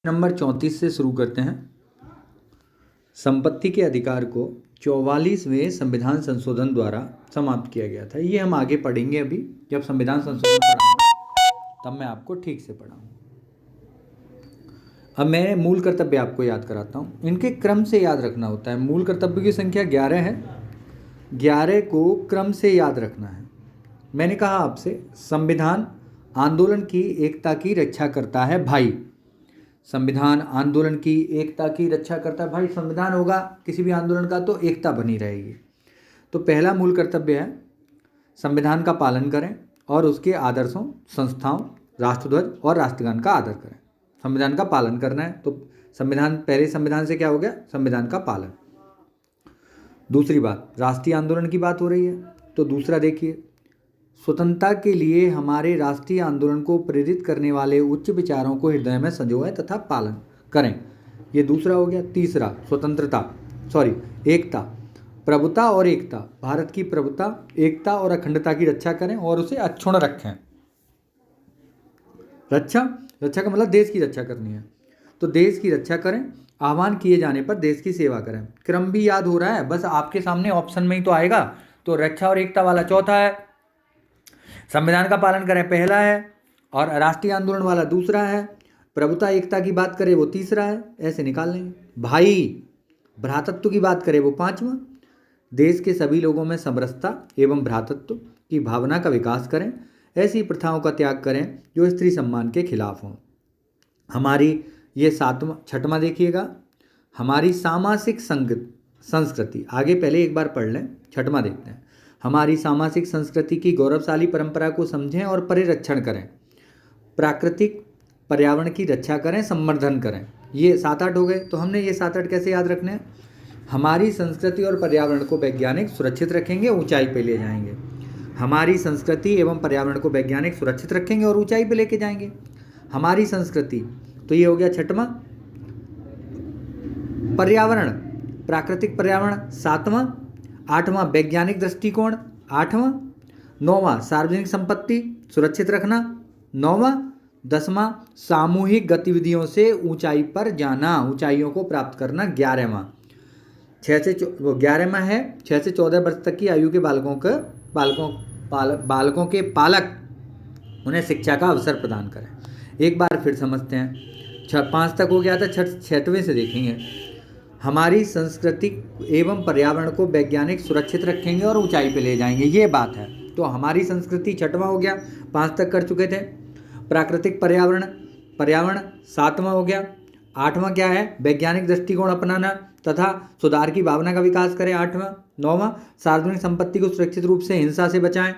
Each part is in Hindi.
नंबर 34 से शुरू करते हैं। संपत्ति के अधिकार को 44वें संविधान संशोधन द्वारा समाप्त किया गया था। ये हम आगे पढ़ेंगे, अभी जब संविधान संशोधन पढ़ाऊंगा तब मैं आपको ठीक से पढ़ाऊंगा। अब मैं मूल कर्तव्य आपको याद कराता हूँ। इनके क्रम से याद रखना होता है। मूल कर्तव्य की संख्या 11 है। 11 को क्रम से याद रखना है। मैंने कहा आपसे, संविधान आंदोलन की एकता की रक्षा करता है भाई। संविधान आंदोलन की एकता की रक्षा करता है भाई। संविधान होगा किसी भी आंदोलन का तो एकता बनी रहेगी। तो पहला मूल कर्तव्य है संविधान का पालन करें और उसके आदर्शों, संस्थाओं, राष्ट्रध्वज और राष्ट्रगान का आदर करें। संविधान का पालन करना है तो संविधान, पहले संविधान से क्या हो गया? संविधान का पालन। दूसरी बात, राष्ट्रीय आंदोलन की बात हो रही है तो दूसरा देखिए, स्वतंत्रता के लिए हमारे राष्ट्रीय आंदोलन को प्रेरित करने वाले उच्च विचारों को हृदय में संजोएं तथा पालन करें। ये दूसरा हो गया। तीसरा, एकता, प्रभुता और एकता, भारत की प्रभुता, एकता और अखंडता की रक्षा करें और उसे अक्षुण्ण रखें। रक्षा का मतलब देश की रक्षा करनी है तो देश की रक्षा करें। आह्वान किए जाने पर देश की सेवा करें। क्रम भी याद हो रहा है, बस आपके सामने ऑप्शन में ही तो आएगा। तो रक्षा और एकता वाला चौथा है, संविधान का पालन करें पहला है, और राष्ट्रीय आंदोलन वाला दूसरा है, प्रभुता एकता की बात करें वो तीसरा है। ऐसे निकाल लेंगे। भाई भ्रातृत्व की बात करें वो पांचवा। देश के सभी लोगों में समरसता एवं भ्रातृत्व की भावना का विकास करें। ऐसी प्रथाओं का त्याग करें जो स्त्री सम्मान के खिलाफ हों। हमारी ये छठवां देखिएगा, हमारी सामाजिक संस्कृति। आगे पहले एक बार पढ़ लें, छठवां देखते हैं। हमारी सामाजिक संस्कृति की गौरवशाली परंपरा को समझें और परिरक्षण करें। प्राकृतिक पर्यावरण की रक्षा करें, संवर्धन करें। ये 7-8 हो गए। तो हमने ये 7-8 कैसे याद रखने हैं? हमारी संस्कृति और पर्यावरण को वैज्ञानिक सुरक्षित रखेंगे, ऊंचाई पे ले जाएंगे। हमारी संस्कृति एवं पर्यावरण को वैज्ञानिक सुरक्षित रखेंगे और ऊंचाई पे लेके जाएंगे। हमारी संस्कृति, तो ये हो गया छठवां। पर्यावरण, प्राकृतिक पर्यावरण 7वां। 8वां वैज्ञानिक दृष्टिकोण 8वां। 9वां सार्वजनिक संपत्ति सुरक्षित रखना 9वां। 10वां सामूहिक गतिविधियों से ऊंचाई पर जाना, ऊंचाइयों को प्राप्त करना 11वां। 11वां है 6 से 14 वर्ष तक की आयु के बालकों के पालक उन्हें शिक्षा का अवसर प्रदान करें। एक बार फिर समझते हैं। 5 तक हो गया था, 6वें से देखेंगे। हमारी संस्कृति एवं पर्यावरण को वैज्ञानिक सुरक्षित रखेंगे और ऊंचाई पे ले जाएंगे, ये बात है। तो हमारी संस्कृति 6वां हो गया, 5 तक कर चुके थे। प्राकृतिक पर्यावरण 7वां हो गया। 8वां क्या है? वैज्ञानिक दृष्टिकोण अपनाना तथा सुधार की भावना का विकास करें 8वां। 9वां सार्वजनिक संपत्ति को सुरक्षित रूप से हिंसा से बचाएं,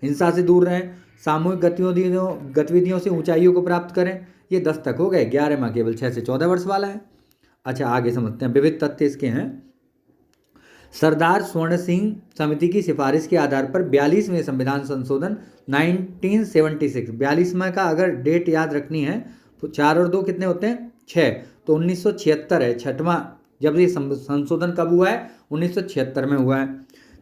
हिंसा से दूर रहें। सामूहिक गतिविधियों से ऊंचाइयों को प्राप्त करें। ये 10 तक हो गए। 11वां केवल 6 से 14 वर्ष वाला है। अच्छा, आगे समझते हैं। विविध तथ्य इसके हैं। सरदार स्वर्ण सिंह समिति की सिफारिश के आधार पर 42वें संविधान संशोधन 1976, 42वां का अगर डेट याद रखनी है तो 4 और 2 कितने होते हैं? 6। तो 1976 है छठवां। जब ये संशोधन कब हुआ है? 1976 में हुआ है।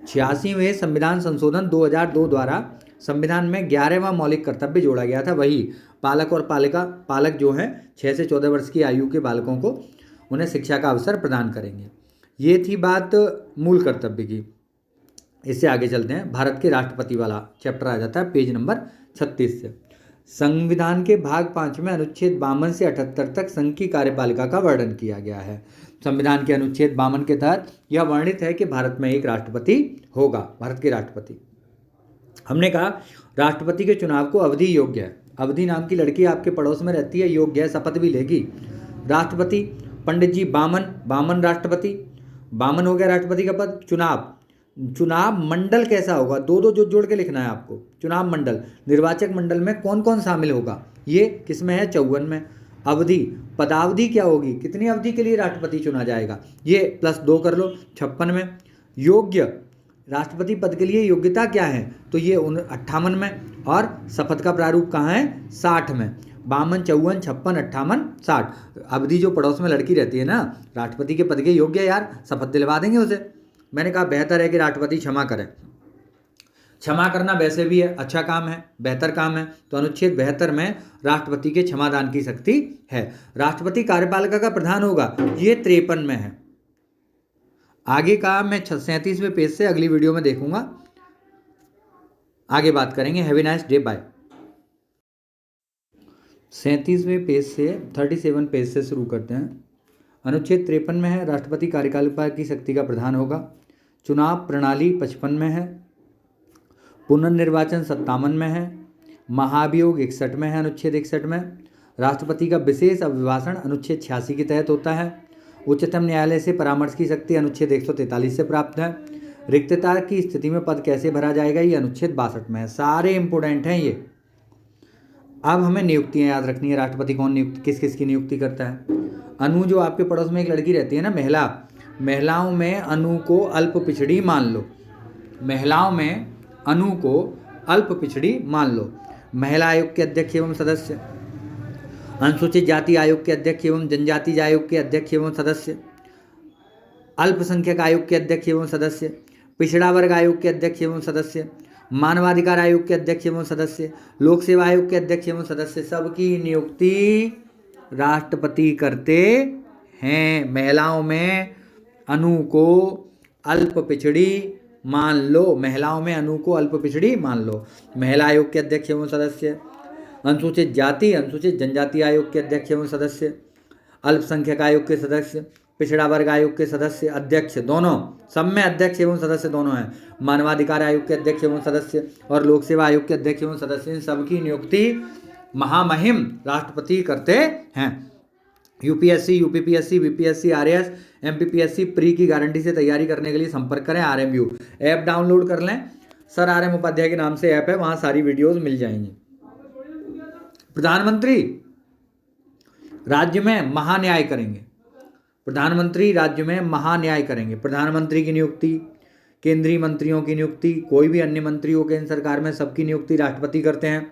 86वें संविधान संशोधन 2002 द्वारा संविधान में 11वां मौलिक कर्तव्य जोड़ा गया था। वही पालक जो हैं 6 से 14 वर्ष की आयु के बालकों को उन्हें शिक्षा का अवसर प्रदान करेंगे। ये थी बात मूल कर्तव्य की। इससे आगे चलते हैं। भारत के राष्ट्रपति वाला चैप्टर आ जाता है पेज नंबर 36 से। संविधान के भाग 5 में अनुच्छेद 52 से 78 तक संघ की कार्यपालिका का वर्णन किया गया है। संविधान के अनुच्छेद 52 के तहत यह वर्णित है कि भारत में एक राष्ट्रपति होगा, भारत के राष्ट्रपति। हमने कहा राष्ट्रपति के चुनाव को अवधि योग्य है। अवधि नाम की लड़की आपके पड़ोस में रहती है, योग्य है, शपथ भी लेगी। राष्ट्रपति पंडित जी बामन राष्ट्रपति, बामन हो गया राष्ट्रपति का पद। चुनाव मंडल कैसा होगा? 2 जोड़ के लिखना है आपको। चुनाव मंडल, निर्वाचक मंडल में कौन कौन शामिल होगा? ये किसमें है? 54 में। अवधि, पदावधि क्या होगी? कितनी अवधि के लिए राष्ट्रपति चुना जाएगा? ये +2 कर लो, 56 में। योग्य, राष्ट्रपति पद के लिए योग्यता क्या है? तो ये 58 में। और शपथ का प्रारूप कहाँ है? 60 में। 52, 54, 56, 58, 60। अवधि जो पड़ोस में लड़की रहती है ना, राष्ट्रपति के पद के योग्य यार, शपथ दिलवा देंगे उसे। मैंने कहा बेहतर है कि राष्ट्रपति क्षमा करें। क्षमा करना वैसे भी है अच्छा काम है, बेहतर काम है, तो अनुच्छेद 72 में राष्ट्रपति के क्षमादान की शक्ति है। राष्ट्रपति कार्यपालिका का प्रधान होगा, ये 53 में है। आगे का मैं 37वें पेज से अगली वीडियो में देखूंगा, आगे बात करेंगे। Have a nice day, bye. 37वें पेज से 37 पेज से शुरू करते हैं। अनुच्छेद 53 में है, राष्ट्रपति कार्यपालिका की शक्ति का प्रधान होगा। चुनाव प्रणाली 55 में है। पुनर्निर्वाचन 57 में है। महाभियोग 61 में है, अनुच्छेद 61 में। राष्ट्रपति का विशेष अभिभाषण अनुच्छेद 86 के तहत होता है। उच्चतम न्यायालय से परामर्श की शक्ति अनुच्छेद 143 से प्राप्त है। रिक्तता की स्थिति में पद कैसे भरा जाएगा, ये अनुच्छेद 62 में है। सारे इंपोर्टेंट हैं ये। अब हमें नियुक्तियां याद रखनी है, राष्ट्रपति कौन नियुक्ति किस किस की नियुक्ति करता है। अनु, जो आपके पड़ोस में एक लड़की रहती है ना, महिलाओं में अनु को अल्प पिछड़ी मान लो। महिलाओं में अनु को अल्प पिछड़ी मान लो। महिला आयोग के अध्यक्ष एवं सदस्य, अनुसूचित जाति आयोग के अध्यक्ष एवं जनजाति आयोग के अध्यक्ष एवं सदस्य, अल्पसंख्यक आयोग के अध्यक्ष एवं सदस्य, पिछड़ा वर्ग आयोग के अध्यक्ष एवं सदस्य, मानवाधिकार आयोग के अध्यक्ष एवं सदस्य, लोक सेवा आयोग के अध्यक्ष एवं सदस्य, सबकी नियुक्ति राष्ट्रपति करते हैं। महिलाओं में अनु को अल्प पिछड़ी मान लो। महिलाओं में अनु को अल्प पिछड़ी मान लो। महिला आयोग के अध्यक्ष एवं सदस्य, अनुसूचित जाति अनुसूचित जनजाति आयोग के अध्यक्ष एवं सदस्य, अल्पसंख्यक आयोग के सदस्य, पिछड़ा वर्ग आयोग के सदस्य अध्यक्ष, दोनों सब में अध्यक्ष एवं सदस्य दोनों हैं। मानवाधिकार आयोग के अध्यक्ष एवं सदस्य और लोक सेवा आयोग के अध्यक्ष एवं सदस्य, इन सबकी नियुक्ति महामहिम राष्ट्रपति करते हैं। UPSC, UPPSC, BPSC, RAS, MPPSC pre की गारंटी से तैयारी करने के लिए संपर्क करें आरएमयू। ऐप डाउनलोड कर लें, सर आरएम उपाध्याय के नाम से ऐप है, वहां सारी वीडियोस मिल जाएंगी। प्रधानमंत्री राज्य में महान्याय करेंगे। प्रधानमंत्री राज्य में महान्याय करेंगे। प्रधानमंत्री की नियुक्ति, केंद्रीय मंत्रियों की नियुक्ति, कोई भी अन्य मंत्री हो केंद्र सरकार में, सबकी नियुक्ति राष्ट्रपति करते हैं।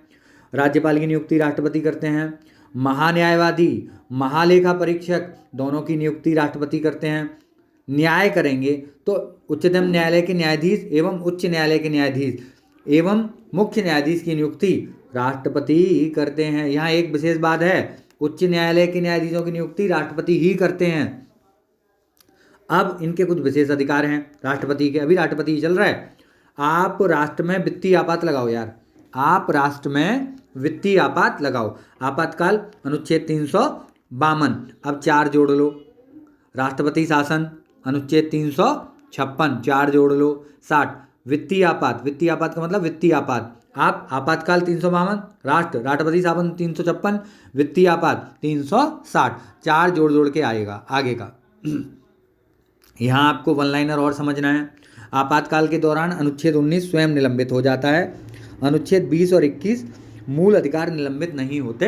राज्यपाल की नियुक्ति राष्ट्रपति करते हैं। महान्यायवादी, महालेखा परीक्षक, दोनों की नियुक्ति राष्ट्रपति करते हैं। न्याय करेंगे तो उच्चतम न्यायालय के न्यायाधीश एवं उच्च न्यायालय के न्यायाधीश एवं मुख्य न्यायाधीश की नियुक्ति राष्ट्रपति ही करते हैं। यहाँ एक विशेष बात है, उच्च न्यायालय के न्यायाधीशों की नियुक्ति राष्ट्रपति ही करते हैं। अब इनके कुछ विशेष अधिकार हैं राष्ट्रपति के, अभी राष्ट्रपति चल रहा है। आप राष्ट्र में वित्तीय आपात लगाओ यार, आप राष्ट्र में वित्तीय आपात लगाओ। आपातकाल अनुच्छेद 352, अब 4 जोड़ लो। राष्ट्रपति शासन अनुच्छेद 356, 4 जोड़ लो, 60। वित्तीय आपात, वित्तीय आपात का मतलब वित्तीय आपात, आप आपातकाल 352, राष्ट्रपति शासन 356, वित्तीय आपात 360, 4 जोड़ जोड़ के आएगा आगे का। यहाँ आपको वन लाइनर और समझना है। आपातकाल के दौरान अनुच्छेद 19 स्वयं निलंबित हो जाता है। अनुच्छेद 20 और 21 मूल अधिकार निलंबित नहीं होते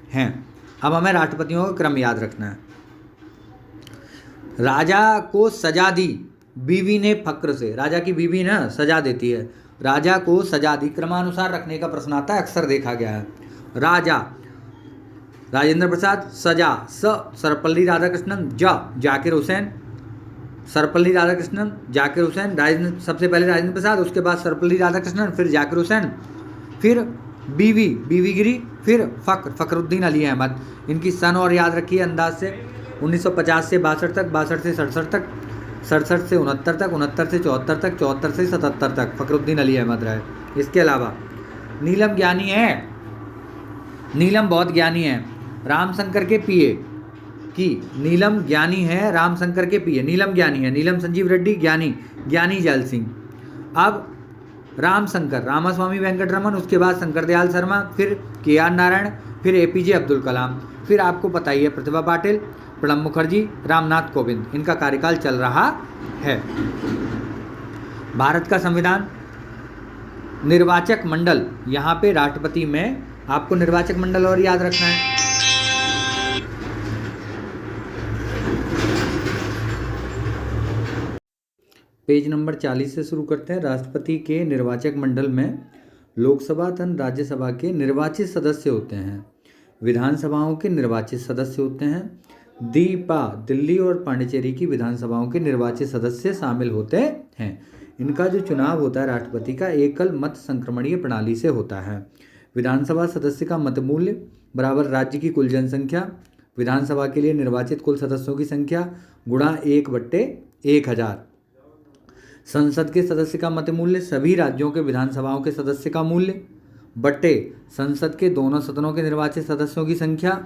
हैं। अब हमें राष्ट्रपतियों का क्रम याद रखना है। राजा को सजा दी बीवी ने फक्र से, राजा की बीवी ना सजा देती है, राजा को सजा दी, क्रमानुसार रखने का प्रश्न आता है, अक्सर देखा गया है। राजा राजेंद्र प्रसाद, सजा सर्वपल्ली राधाकृष्णन, जाकिर हुसैन, सर्वपल्ली राधाकृष्णन, जाकिर हुसैन, सबसे पहले राजेंद्र प्रसाद, उसके बाद सर्वपल्ली राधाकृष्णन, फिर जाकिर हुसैन, फिर बीवी गिरी, फिर फखरुद्दीन अली अहमद। इनकी सन और याद रखिए अंदाज से, 1950 से 62 तक, 62 से 67 तक, 67 से 69 तक, 69 से 74 तक, 74 से 77 तक फखरुद्दीन अली अहमद रहे। इसके अलावा नीलम ज्ञानी है, नीलम बहुत ज्ञानी है, रामशंकर के पीए की नीलम ज्ञानी है, रामशंकर के पीए नीलम ज्ञानी है, नीलम संजीव रेड्डी ज्ञानी जैल सिंह। अब रामशंकर, रामास्वामी वेंकटरमन, उसके बाद शंकर दयाल शर्मा, फिर KR नारायण, फिर APJ अब्दुल कलाम, फिर आपको पता ही है प्रतिभा पाटिल, प्रणब मुखर्जी, रामनाथ कोविंद, इनका कार्यकाल चल रहा है। भारत का संविधान, निर्वाचक मंडल, यहाँ पे राष्ट्रपति में आपको निर्वाचक मंडल और याद रखना है। पेज नंबर 40 से शुरू करते हैं। राष्ट्रपति के निर्वाचक मंडल में लोकसभा तथा राज्यसभा के निर्वाचित सदस्य होते हैं, विधानसभाओं के निर्वाचित सदस्य होते हैं। दिल्ली और पांडिचेरी की विधानसभाओं के निर्वाचित सदस्य शामिल होते हैं। इनका जो चुनाव होता है राष्ट्रपति का एकल मत संक्रमणीय प्रणाली से होता है। विधानसभा सदस्य का मत मूल्य बराबर राज्य की कुल जनसंख्या, विधानसभा के लिए निर्वाचित कुल सदस्यों की संख्या गुणा 1/1000। संसद के सदस्य का मत मूल्य सभी राज्यों के विधानसभाओं के सदस्य का मूल्य बट्टे संसद के दोनों सदनों के निर्वाचित सदस्यों की संख्या,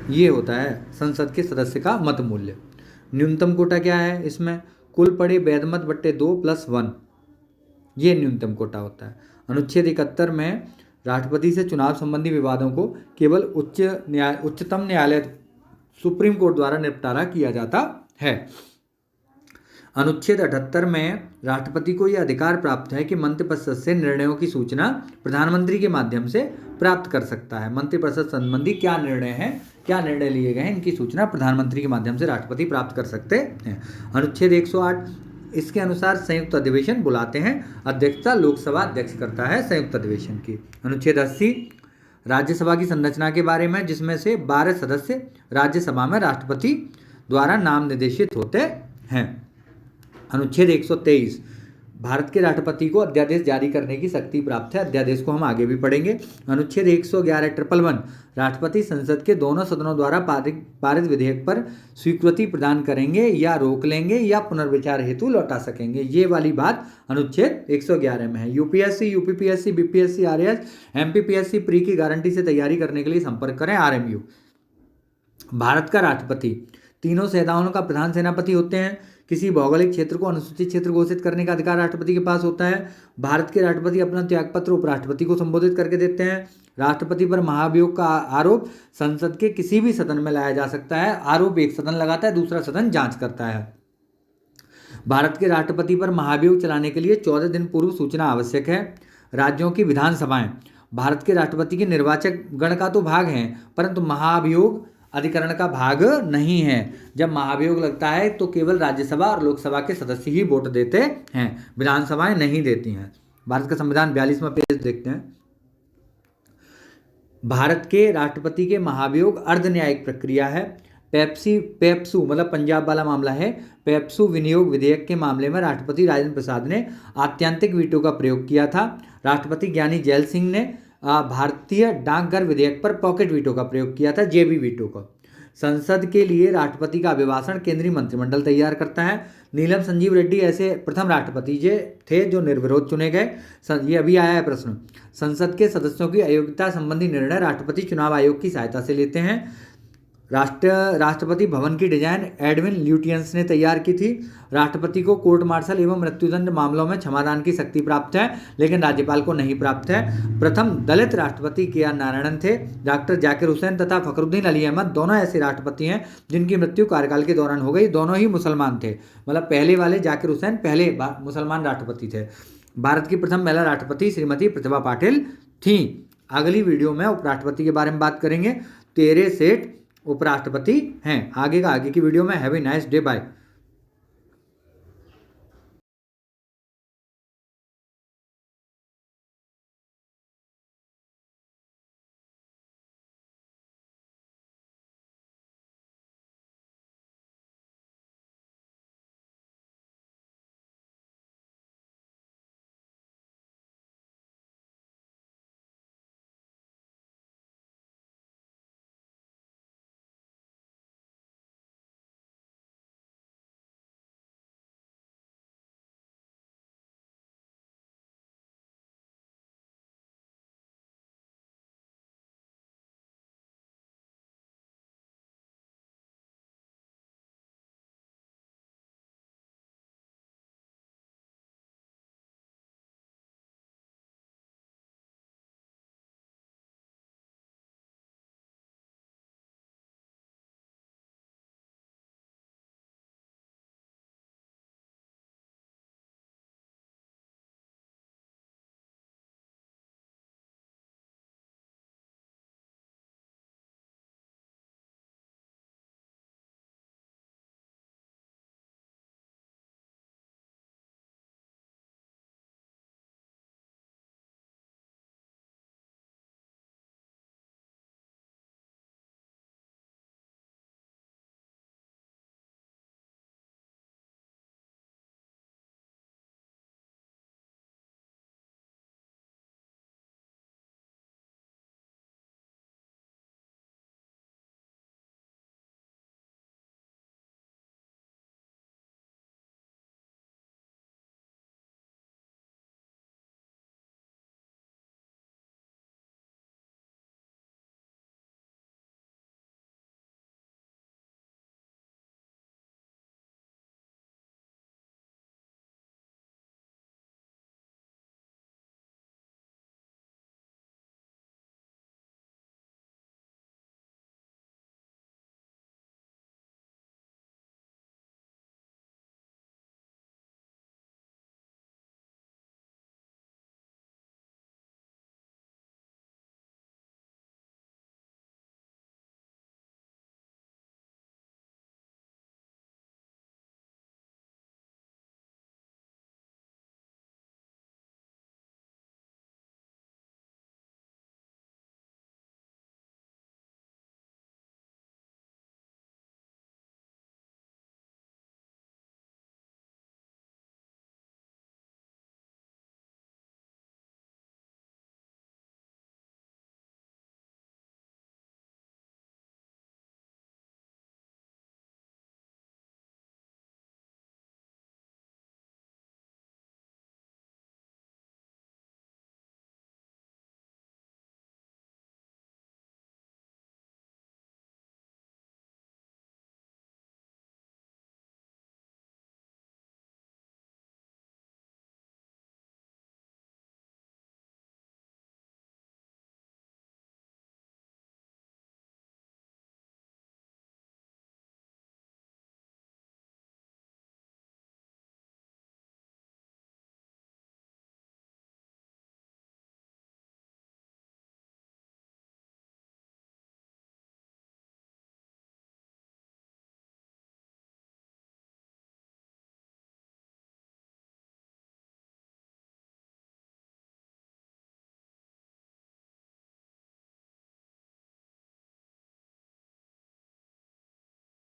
ये होता है संसद के सदस्य का मत मूल्य। न्यूनतम कोटा क्या है इसमें? कुल पड़े वैध मत बट्टे 2+1, ये न्यूनतम कोटा होता है। अनुच्छेद 71 में राष्ट्रपति से चुनाव संबंधी विवादों को केवल उच्चतम न्यायालय सुप्रीम कोर्ट द्वारा निपटारा किया जाता है। अनुच्छेद 78 में राष्ट्रपति को यह अधिकार प्राप्त है कि मंत्रिपरिषद से निर्णयों की सूचना प्रधानमंत्री के माध्यम से प्राप्त कर सकता है। मंत्रिपरिषद संबंधी क्या निर्णय हैं, क्या निर्णय लिए गए हैं, इनकी सूचना प्रधानमंत्री के माध्यम से राष्ट्रपति प्राप्त कर सकते हैं। अनुच्छेद 108 इसके अनुसार संयुक्त अधिवेशन बुलाते हैं, अध्यक्षता लोकसभा अध्यक्ष करता है संयुक्त अधिवेशन की। अनुच्छेद 80 राज्यसभा की संरचना के बारे में, जिसमें से 12 सदस्य राज्यसभा में राष्ट्रपति द्वारा नाम निर्देशित होते हैं। अनुच्छेद 123 भारत के राष्ट्रपति को अध्यादेश जारी करने की शक्ति प्राप्त है। अध्यादेश को हम आगे भी पढ़ेंगे। अनुच्छेद 111 राष्ट्रपति संसद के दोनों सदनों द्वारा पारित विधेयक पर स्वीकृति प्रदान करेंगे या रोक लेंगे या पुनर्विचार हेतु लौटा सकेंगे। ये वाली बात अनुच्छेद 111 में है। UPSC, UPPSC, BPSC, RAS, MPPSC pre की गारंटी से तैयारी करने के लिए संपर्क करें आरएमयू। भारत का राष्ट्रपति तीनों सेनाओं का प्रधान सेनापति होते हैं। किसी भौगोलिक क्षेत्र को अनुसूचित क्षेत्र घोषित करने का अधिकार राष्ट्रपति के पास होता है। भारत के राष्ट्रपति अपना त्यागपत्र उपराष्ट्रपति को संबोधित करके देते हैं। राष्ट्रपति पर महाभियोग का आरोप संसद के किसी भी सदन में लाया जा सकता है। आरोप एक सदन लगाता है, दूसरा सदन जांच करता है। भारत के राष्ट्रपति पर महाभियोग चलाने के लिए 14 दिन पूर्व सूचना आवश्यक है। राज्यों की विधानसभाएं भारत के राष्ट्रपति के निर्वाचक गण का तो भाग हैं, परंतु महाभियोग अधिकरण का भाग नहीं है। जब महाभियोग लगता है तो केवल राज्यसभा और लोकसभा के सदस्य ही वोट देते हैं, विधानसभाएं नहीं देती हैं। भारत का संविधान 42वां पेज देखते हैं। भारत के राष्ट्रपति के महाभियोग अर्ध न्यायिक प्रक्रिया है। पेप्सू मतलब पंजाब वाला मामला है। पेप्सू विनियोग विधेयक के मामले में राष्ट्रपति राजेंद्र प्रसाद ने आत्यंतिक वीटो का प्रयोग किया था। राष्ट्रपति ज्ञानी जैल सिंह ने भारतीय डाकघर विधेयक पर पॉकेट वीटो का प्रयोग किया था, जेबी वीटो का। संसद के लिए राष्ट्रपति का अभिभाषण केंद्रीय मंत्रिमंडल तैयार करता है। नीलम संजीव रेड्डी ऐसे प्रथम राष्ट्रपति थे जो निर्विरोध चुने गए। ये अभी आया है प्रश्न। संसद के सदस्यों की अयोग्यता संबंधी निर्णय राष्ट्रपति चुनाव आयोग की सहायता से लेते हैं। राष्ट्रपति भवन की डिजाइन एडविन ल्यूटियंस ने तैयार की थी। राष्ट्रपति को कोर्ट मार्शल एवं मृत्युदंड मामलों में क्षमादान की शक्ति प्राप्त है, लेकिन राज्यपाल को नहीं प्राप्त है। प्रथम दलित राष्ट्रपति के.आर. नारायणन थे। डॉक्टर जाकिर हुसैन तथा फखरुद्दीन अली अहमद दोनों ऐसे राष्ट्रपति हैं जिनकी मृत्यु कार्यकाल के दौरान हो गई। दोनों ही मुसलमान थे, मतलब पहले वाले जाकिर हुसैन पहले मुसलमान राष्ट्रपति थे। भारत की प्रथम महिला राष्ट्रपति श्रीमती प्रतिभा पाटिल थी। अगली वीडियो में उपराष्ट्रपति के बारे में बात करेंगे। 13 सेठ उपराष्ट्रपति हैं। आगे की वीडियो में। Have a nice day, bye.